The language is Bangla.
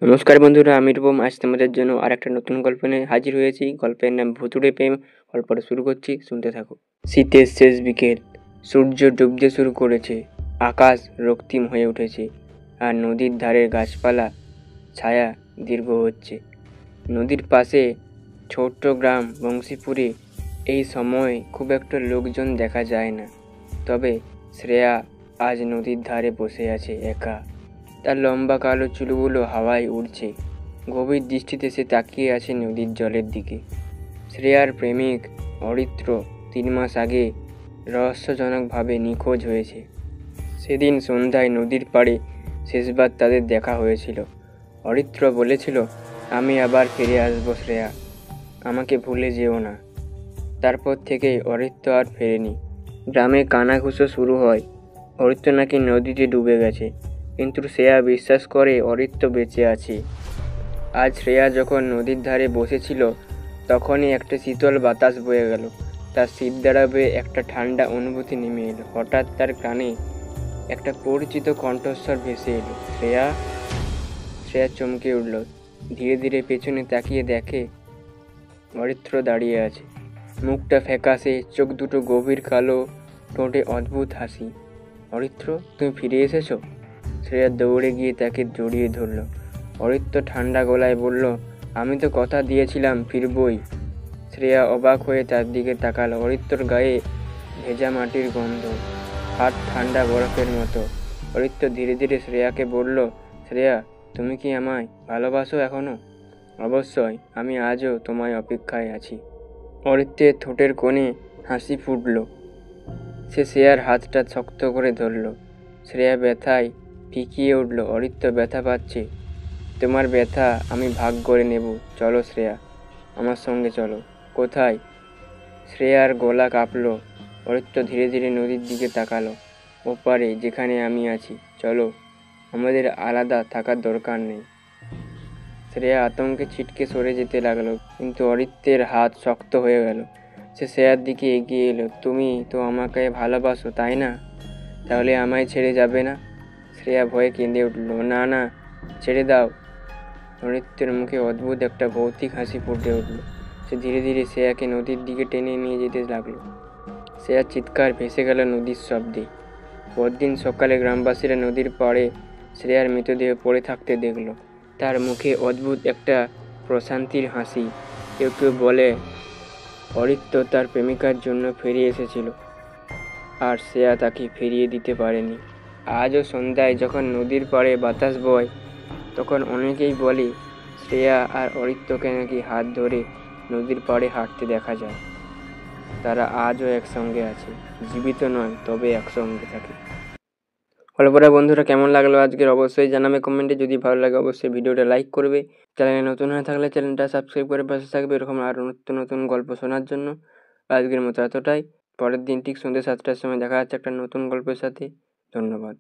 নমস্কার বন্ধুরা, আমি রূপম। আজ তোমাদের জন্য আর একটা নতুন গল্প নিয়ে হাজির হয়েছি। গল্পের নাম ভুতুড়ে প্রেম। গল্পটা শুরু করছি, শুনতে থাকো। শীতের শেষ বিকেল, সূর্য ডুবতে শুরু করেছে, আকাশ রক্তিম হয়ে উঠেছে, আর নদীর ধারের গাছপালা ছায়া দীর্ঘ হচ্ছে। নদীর পাশে ছোট্ট গ্রাম বংশীপুরে এই সময় খুব একটা লোকজন দেখা যায় না। তবে শ্রেয়া আজ নদীর ধারে বসে আছে একা। তার লম্বা কালো চুলগুলো হাওয়ায় উড়ছে। গভীর দৃষ্টিতে সে তাকিয়ে আছে নদীর জলের দিকে। শ্রেয়ার প্রেমিক অরিত্র 3 মাস আগে রহস্যজনকভাবে নিখোঁজ হয়েছে। সেদিন সন্ধ্যায় নদীর পাড়ে শেষবার তাদের দেখা হয়েছিল। অরিত্র বলেছিল, আমি আবার ফিরে আসবো শ্রেয়া, আমাকে ভুলে যেও না। তারপর থেকে অরিত্র আর ফেরেনি। গ্রামে কানাঘুষো শুরু হয়, অরিত্র নাকি নদীতে ডুবে গেছে, কিন্তু শ্রেয়া বিশ্বাস করে অরিত্র বেঁচে আছে। আজ শ্রেয়া যখন নদীর ধারে বসেছিল, তখনই একটা শীতল বাতাস বয়ে গেল। তার শীত দাঁড়াবে একটা ঠান্ডা অনুভূতি নেমে এলো। হঠাৎ তার কানে একটা পরিচিত কণ্ঠস্বর ভেসে এলো, শ্রেয়া। শ্রেয়া চমকে উঠল। ধীরে ধীরে পেছনে তাকিয়ে দেখে অরিত্র দাঁড়িয়ে আছে। মুখটা ফ্যাকাশে, চোখ দুটো গভীর কালো, ঠোঁটে অদ্ভুত হাসি। অরিত্র, তুমি ফিরে এসেছো? শ্রেয়া দৌড়ে গিয়ে তাকে জড়িয়ে ধরল। অরিত্র ঠান্ডা গলায় বলল, আমি তো কথা দিয়েছিলাম ফিরবই। শ্রেয়া অবাক হয়ে তার দিকে তাকালো। অরিত্রর গায়ে ভেজা মাটির গন্ধ, হাত ঠান্ডা বরফের মতো। অরিত্র ধীরে ধীরে শ্রেয়াকে বলল, শ্রেয়া, তুমি কি আমায় ভালোবাসো এখনো? অবশ্যই, আমি আজও তোমায় অপেক্ষায় আছি। অরিত্রের ঠোঁটের কোণে হাসি ফুটল। সে শ্রেয়ার হাতটা শক্ত করে ধরল। শ্রেয়া ব্যথায় ফিকিয়ে উঠল, অরিত্র ব্যথা পাচ্ছে? তোমার ব্যথা আমি ভাগ করে নেব। চলো শ্রেয়া, আমার সঙ্গে চলো। কোথায়? শ্রেয়ার গলা কাঁপল। অরিত্র ধীরে ধীরে নদীর দিকে তাকালো। ওপারে, যেখানে আমি আছি। চলো, আমাদের আলাদা থাকার দরকার নেই। শ্রেয়া আতঙ্কে ছিটকে সরে যেতে লাগলো, কিন্তু অরিত্রের হাত শক্ত হয়ে গেল। সে শ্রেয়ার দিকে এগিয়ে এলো। তুমি তো আমাকে ভালোবাসো, তাই না? তাহলে আমায় ছেড়ে যাবে না? শ্রেয়া ভয়ে কেঁদে উঠল, না না, ছেড়ে দাও। অরিত্রের মুখে অদ্ভুত একটা ভৌতিক হাসি ফুটে উঠল। সে ধীরে ধীরে শ্রেয়াকে নদীর দিকে টেনে নিয়ে যেতে লাগলো। শ্রেয়ার চিৎকার ভেসে গেল নদীর শব্দে। পরদিন সকালে গ্রামবাসীরা নদীর পাড়ে শ্রেয়ার মৃতদেহ পড়ে থাকতে দেখল। তার মুখে অদ্ভুত একটা প্রশান্তির হাসি। কেউ কেউ বলে অরিত্র তার প্রেমিকার জন্য ফিরে এসেছিল, আর শ্রেয়া তাকে ফিরিয়ে দিতে পারেনি। আজও সন্ধ্যায় যখন নদীর পাড়ে বাতাস বয়, তখন অনেকেই বলে শ্রেয়া আর অরিত্রকে নাকি হাত ধরে নদীর পাড়ে হাঁটতে দেখা যায়। তারা আজও একসঙ্গে আছে, জীবিত নয়, তবে একসঙ্গে থাকে। গল্পটা বন্ধুরা কেমন লাগলো আজকের অবশ্যই জানাবে কমেন্টে। যদি ভালো লাগে অবশ্যই ভিডিওটা লাইক করবে। চ্যানেলে নতুন হয়ে থাকলে চ্যানেলটা সাবস্ক্রাইব করে পাশে থাকবে এরকম আরও নতুন নতুন গল্প শোনার জন্য। আজকের মতো এতটাই। পরের দিন ঠিক সন্ধ্যে 7টার সময় দেখা যাচ্ছে একটা নতুন গল্পের সাথে। ধন্যবাদ।